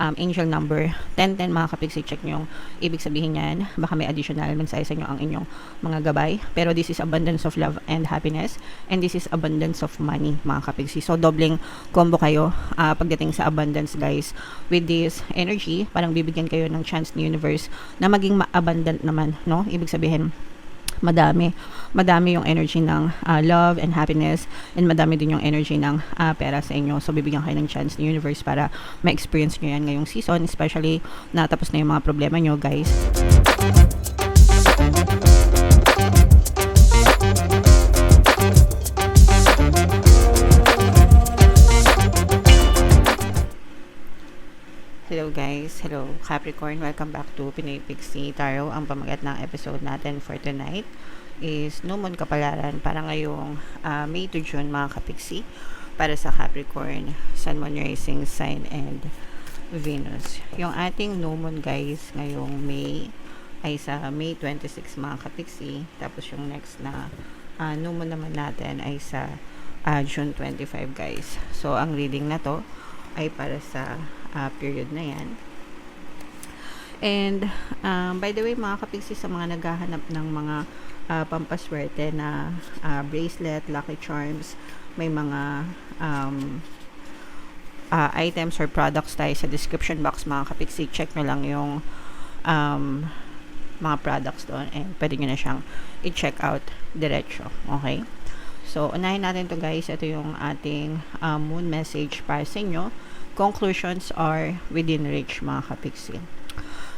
angel number 1010 mga kapiksi. Check nyo yung ibig sabihin yan. Baka may additional mensahe sa inyo ang inyong mga gabay. Pero this is abundance of love and happiness. And this is abundance of money mga kapiksi. So dobleng combo kayo pagdating sa abundance guys. With this energy, parang bibigyan kayo ng chance ni universe na maging abundant naman, no? Ibig sabihin, madami yung energy ng love and happiness, and madami din yung energy ng pera sa inyo. So bibigyan kayo ng chance ni universe para ma-experience nyo yan ngayong season, especially na tapos na yung mga problema nyo guys. Hello guys, hello Capricorn, welcome back to Pinoy Pixie Tarot. Ang pamagat ng episode natin for tonight is New Moon Kapalaran para ngayong May to June mga kapiksi, para sa Capricorn, Sun, Moon, Rising Sign and Venus. Yung ating New Moon guys ngayong May ay sa May 26 mga kapiksi, tapos yung next na New Moon naman natin ay sa June 25 guys. So ang reading na to ay para sa period na yan. And by the way mga kapiksi, sa mga naghahanap ng mga pampaswerte na bracelet, lucky charms, may mga items or products tayo sa description box mga kapiksi. Check nyo lang yung mga products doon and pwede nyo na siyang i-check out diretso. Okay? So unahin natin to guys. Ito yung ating moon message para sa inyo. Conclusions are within reach mga kapiksi.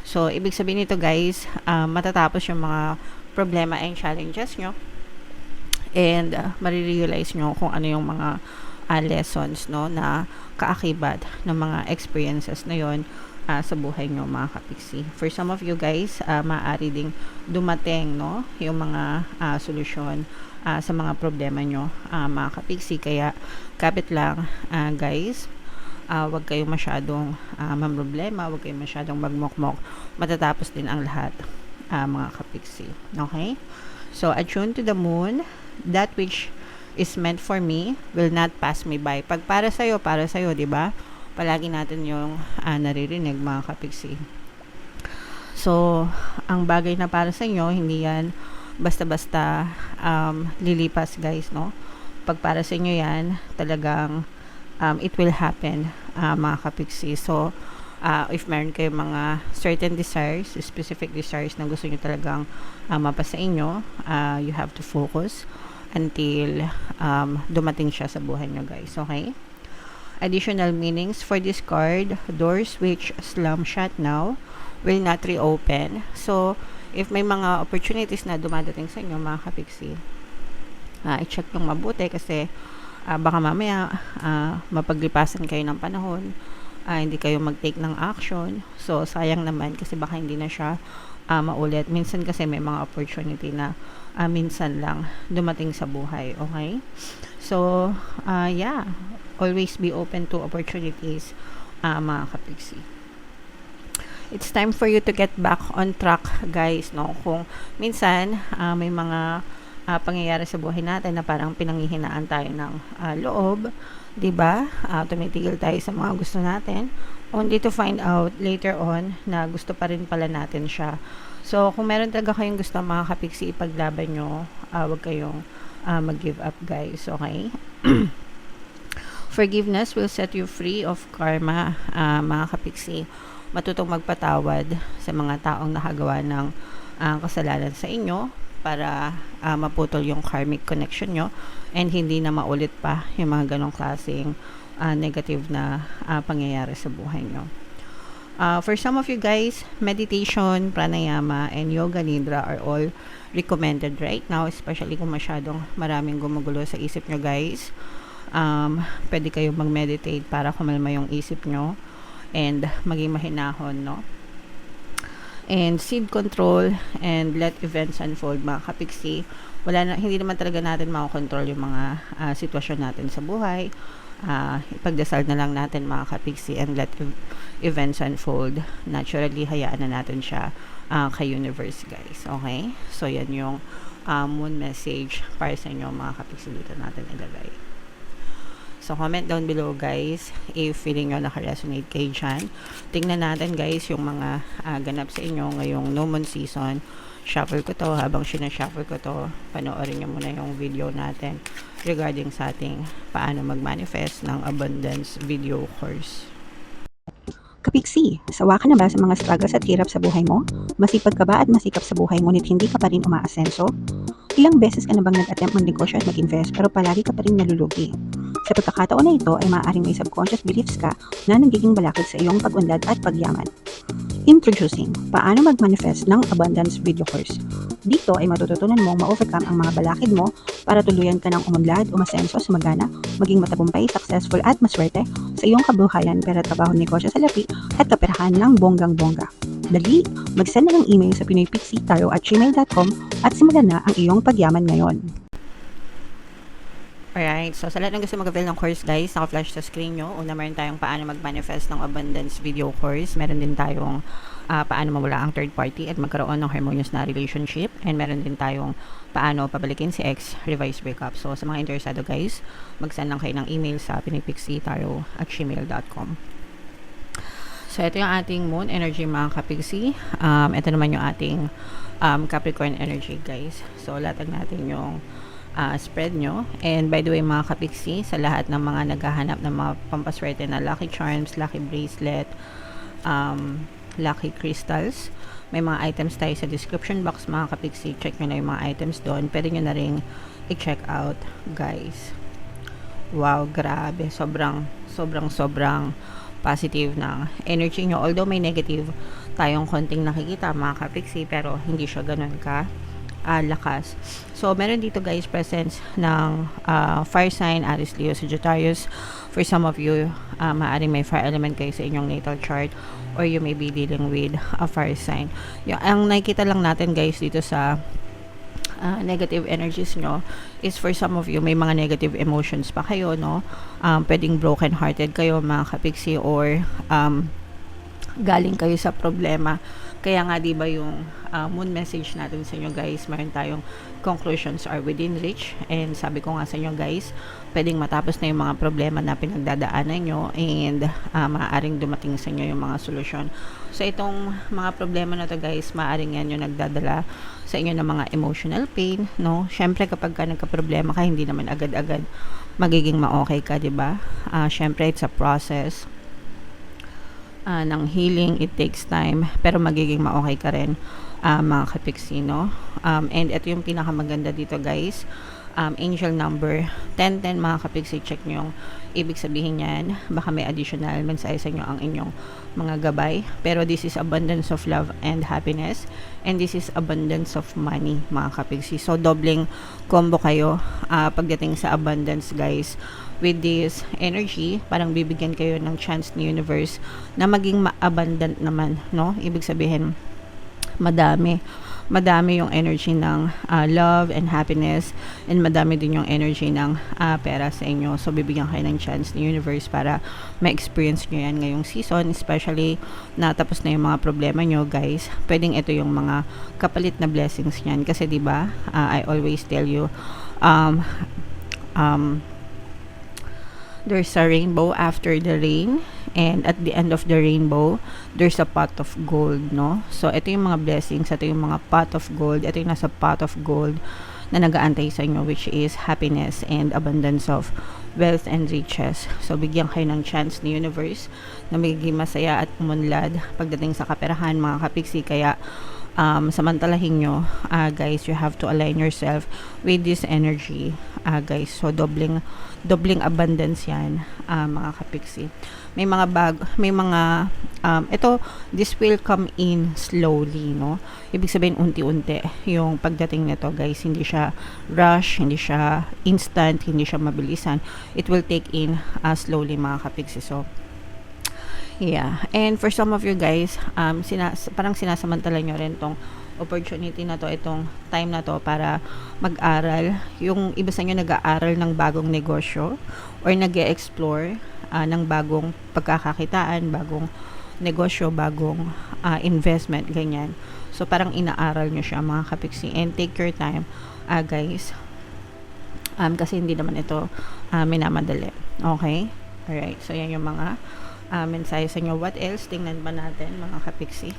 So ibig sabihin nito guys, matatapos yung mga problema and challenges nyo, and marirealize nyo kung ano yung mga lessons no na kaakibat ng mga experiences na yon sa buhay nyo mga kapiksi. For some of you guys, maaari ding dumating no yung mga solusyon sa mga problema nyo mga kapiksi. Kaya kapit lang guys, wag kayong masyadong mamroblema, wag kayong masyadong magmokmok. Matatapos din ang lahat mga kapiksi. Okay? So, attune to the moon. That which is meant for me will not pass me by. Pag para sa'yo, di ba? Palagi natin yung naririnig mga kapiksi. So, ang bagay na para sa inyo, hindi yan basta-basta lilipas guys, no? Pag para sa inyo yan, talagang it will happen mga kapiksi. So if meron kayo mga certain desires, specific desires na gusto nyo talagang mapasa inyo, you have to focus until dumating siya sa buhay nyo guys. Okay? Additional meanings for this card: doors which slam shut now will not reopen. So if may mga opportunities na dumadating sa inyo mga kapiksi, i-check yung mabuti kasi baka mamaya mapaglipasan kayo ng panahon, hindi kayo mag-take ng action. So sayang naman kasi baka hindi na siya maulit. Minsan kasi may mga opportunity na minsan lang dumating sa buhay. Okay? So yeah, always be open to opportunities mga kapiksi. It's time for you to get back on track guys, no? Kung minsan may mga pangyayari sa buhay natin na parang pinanghihinaan tayo ng loob, 'di ba? Tumitigil tayo sa mga gusto natin, only to find out later on na gusto pa rin pala natin siya. So kung meron talaga kayong gusto mga kapiksi, ipaglaban nyo, wag kayong mag-give up guys. Okay? Forgiveness will set you free of karma mga kapiksi. Matutong magpatawad sa mga taong nakagawa ng kasalanan sa inyo para maputol yung karmic connection nyo and hindi na maulit pa yung mga ganong klaseng negative na pangyayari sa buhay nyo. For some of you guys, meditation, pranayama, and yoga nidra are all recommended right now, especially kung masyadong maraming gumugulo sa isip nyo guys. Pwede kayo mag-meditate para kumalma yung isip nyo and maging mahinahon, no? And seed control and let events unfold mga kapiksi. Hindi naman talaga natin makokontrol yung mga sitwasyon natin sa buhay. Ipagdasal na lang natin mga kapiksi and let events unfold. Naturally, hayaan na natin siya kay universe guys. Okay? So yan yung moon message para sa inyo mga kapiksi. Dito natin ilagay. So, comment down below guys if feeling nyo naka-resonate kayo dyan. Tingnan natin guys yung mga ganap sa inyo ngayong no moon season. Shuffle ko to. Habang sinashuffle ko to, panoorin nyo muna yung video natin regarding sa ating paano mag-manifest ng abundance video course. Kapiksi, sawa ka na ba sa mga struggles at hirap sa buhay mo? Masipag ka ba at masikap sa buhay ngunit hindi ka pa rin umaasenso? Ilang beses ka na bang nag-attempt mag-negosyo at mag-invest pero palagi ka pa rin nalulugi? Sa pagkakataon na ito ay maaaring may subconscious beliefs ka na nagiging balakid sa iyong pag-unlad at pagyaman. Introducing, paano mag-manifest ng abundance video course. Dito ay matututunan mong ma-overcome ang mga balakid mo para tuluyan ka ng umunlad, umasenso, sumagana, maging matagumpay, successful at maswerte sa iyong kabuhayan, pera, trabaho, negosyo, salapi at kaperahan ng bonggang-bongga. Dali, mag-send na ng email sa pinoypixitaro@gmail.com at simulan na ang iyong pagyaman ngayon. Alright, so sa lahat ng gusto mag-avail ng course guys, naka-flash sa screen nyo. Una, meron tayong paano mag-manifest ng abundance video course. Meron din tayong paano mawala ang third party at magkaroon ng harmonious na relationship. And meron din tayong paano pabalikin si ex, revise breakup. So sa mga interesado guys, mag-send lang kayo ng email sa pinoypixitaro@gmail.com. So ito yung ating moon energy mga kapigsi. Ito naman yung ating Capricorn energy guys. So latag natin yung spread nyo. And by the way mga kapiksi, sa lahat ng mga naghahanap ng mga pampaswerte na lucky charms, lucky bracelet, lucky crystals, may mga items tayo sa description box mga kapiksi. Check nyo na yung mga items doon. Pwede nyo na rin i-check out guys. Wow, grabe. Sobrang positive ng energy nyo. Although may negative tayong konting nakikita mga kapiksi, pero hindi siya ganun ka lakas. So, meron dito guys presence ng fire sign, Aries, Leo, Sagittarius. For some of you, maaaring may fire element kayo sa inyong natal chart or you may be dealing with a fire sign. Ang nakikita lang natin guys dito sa negative energies nyo is for some of you, may mga negative emotions pa kayo, no? Pwedeng broken hearted kayo mga kapiksi or galing kayo sa problema. Kaya nga diba yung moon message natin sa inyo guys, meron tayong conclusions are within reach, and sabi ko nga sa inyo guys, pwedeng matapos na yung mga problema na pinagdadaanan nyo and maaaring dumating sa inyo yung mga solusyon. So itong mga problema na to guys, maaaring yan yung nagdadala sa inyo ng mga emotional pain, no? Syempre kapag ka nagka-problema ka, hindi naman agad-agad magiging ma-okay ka, diba? Syempre it's a process ng healing. It takes time, pero magiging ma-okay ka rin mga kapiksi, no? And ito yung pinakamaganda dito guys, angel number 1010 mga kapiksi. Check nyo yung ibig sabihin yan. Baka may additional mensahe sa inyo ang inyong mga gabay, pero this is abundance of love and happiness, and this is abundance of money mga kapiksi. So doubling combo kayo pagdating sa abundance guys. With this energy, parang bibigyan kayo ng chance ni universe na maging ma-abundant naman, no? Ibig sabihin, madami yung energy ng love and happiness, and madami din yung energy ng pera sa inyo. So bibigyan kayo ng chance ni universe para ma-experience nyo yan ngayong season, especially na tapos na yung mga problema nyo guys. Pwedeng ito yung mga kapalit na blessings nyan kasi diba, I always tell you, there's a rainbow after the rain, and at the end of the rainbow there's a pot of gold, no? So ito yung mga blessings, ito yung mga pot of gold, ito yung nasa pot of gold na nag-aantay sa inyo, which is happiness and abundance of wealth and riches. So bigyan kayo ng chance ni universe na magiging masaya at umunlad pagdating sa kaperahan mga kapiksi. Kaya samantalahin nyo guys, you have to align yourself with this energy guys. So doubling abundance yan mga kapiksi. May mga this will come in slowly, no? Ibig sabihin unti-unti yung pagdating nito guys. Hindi siya rush, hindi siya instant, hindi siya mabilisan. It will take in slowly mga kapiksi. So yeah, and for some of you guys, parang sinasamantala nyo rin tong opportunity na to, itong time na to para mag-aral. Yung iba sa inyo nag-aaral ng bagong negosyo or nag-e-explore ng bagong pagkakakitaan, bagong negosyo, bagong investment, ganyan. So parang inaaral nyo siya mga kapiksi, and take your time guys, kasi hindi naman ito minamadali. Okay? Alright, so yan yung mga mensahe sa inyo. What else? Tingnan ba natin mga kapiksi?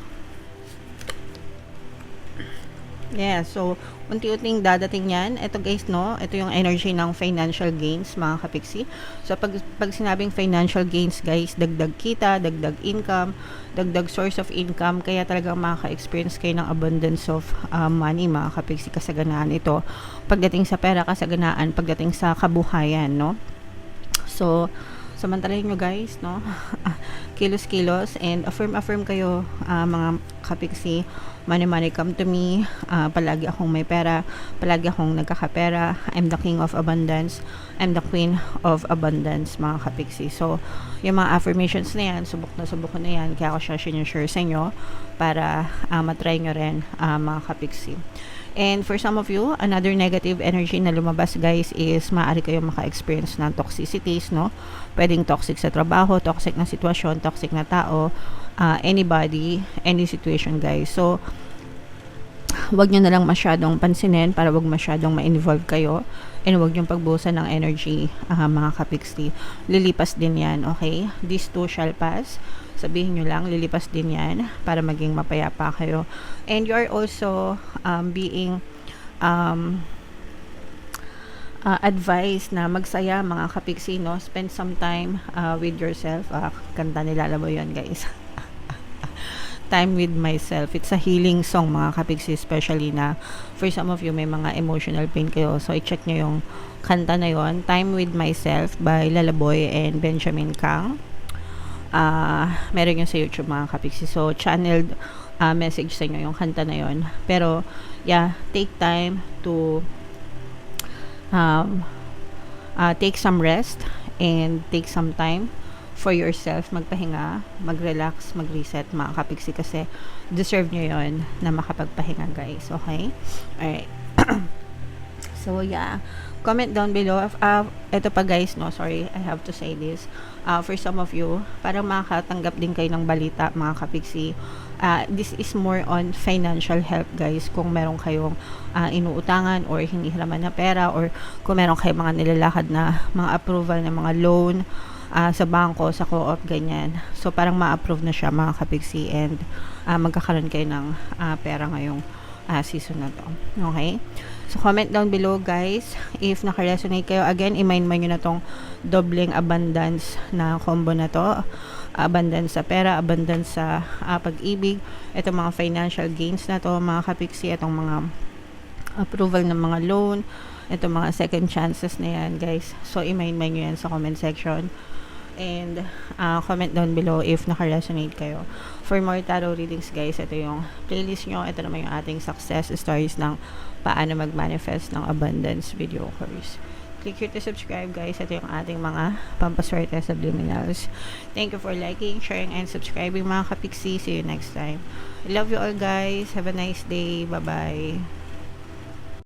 Yeah, so unti-unting dadating yan. Ito guys, no? Ito yung energy ng financial gains, mga kapiksi. So pag sinabing financial gains, guys, dagdag kita, dagdag income, dagdag source of income, kaya talagang makaka-experience kayo ng abundance of money, mga kapiksi, kasaganaan ito. Pagdating sa pera, kasaganaan, pagdating sa kabuhayan, no? So, samantalahin nyo guys, no? Kilos-kilos and affirm kayo, mga kapiksi. Money come to me. Palagi akong may pera, palagi akong nagkakapera. I'm the king of abundance, I'm the queen of abundance, mga kapiksi. So yung mga affirmations na yan, subok ko na yan, kaya ako siya sinishare sa inyo para matry nyo rin, mga kapiksi. And for some of you, another negative energy na lumabas guys is maaari kayo maka-experience ng toxicities, no? Pwedeng toxic sa trabaho, toxic na sitwasyon, toxic na tao, anybody, any situation guys. So, wag nyo na lang masyadong pansinin para wag masyadong ma-involve kayo and wag yung pagbusan ng energy, mga kapiksi. Lilipas din yan, okay? This too shall pass. Sabihin nyo lang, lilipas din yan para maging mapayapa kayo. And you are also being advised na magsaya, mga kapiksi, no? Spend some time with yourself. Kanta nila, alam mo yun guys. Time with myself. It's a healing song, mga kapiksi, especially na for some of you may mga emotional pain kayo. So i-check nyo yung kanta na yon, Time with Myself by Lalaboy and Benjamin Kang. Meron yun sa YouTube, mga kapiksi. So channeled message sa inyo yung kanta na yon. Pero yeah, take time to take some rest and take some time for yourself, magpahinga, mag-relax, mag-reset, mga kapiksi, kasi deserve nyo yon na makapagpahinga guys, okay? Alright. So yeah, comment down below. Ito pa guys, no, sorry, I have to say this. For some of you, parang makakatanggap din kayo ng balita, mga kapiksi. This is more on financial help guys. Kung meron kayong inuutangan or hinihiraman na pera, or kung meron kayong mga nilalakad na mga approval ng mga loan sa bangko, sa co-op, ganyan. So parang ma-approve na siya, mga kapiksi, and magkakaroon kayo ng pera ngayong season na to. Okay? So comment down below guys if naka-resonate kayo. Again, i-mind nyo na tong dobleng abundance na combo na to. Abundance sa pera, abundance sa pag-ibig. Ito mga financial gains na to, mga kapiksi, itong mga approval ng mga loan, ito mga second chances na yan guys. So i-mind nyo yan sa comment section. And comment down below if naka-resonate kayo. For more tarot readings guys, ito yung playlist nyo. Ito naman yung ating success stories ng paano mag-manifest ng abundance video course. Click here to subscribe guys. Ito yung ating mga pampaswerte subliminals. Thank you for liking, sharing, and subscribing, mga kapiksi. See you next time. I love you all guys. Have a nice day. Bye bye.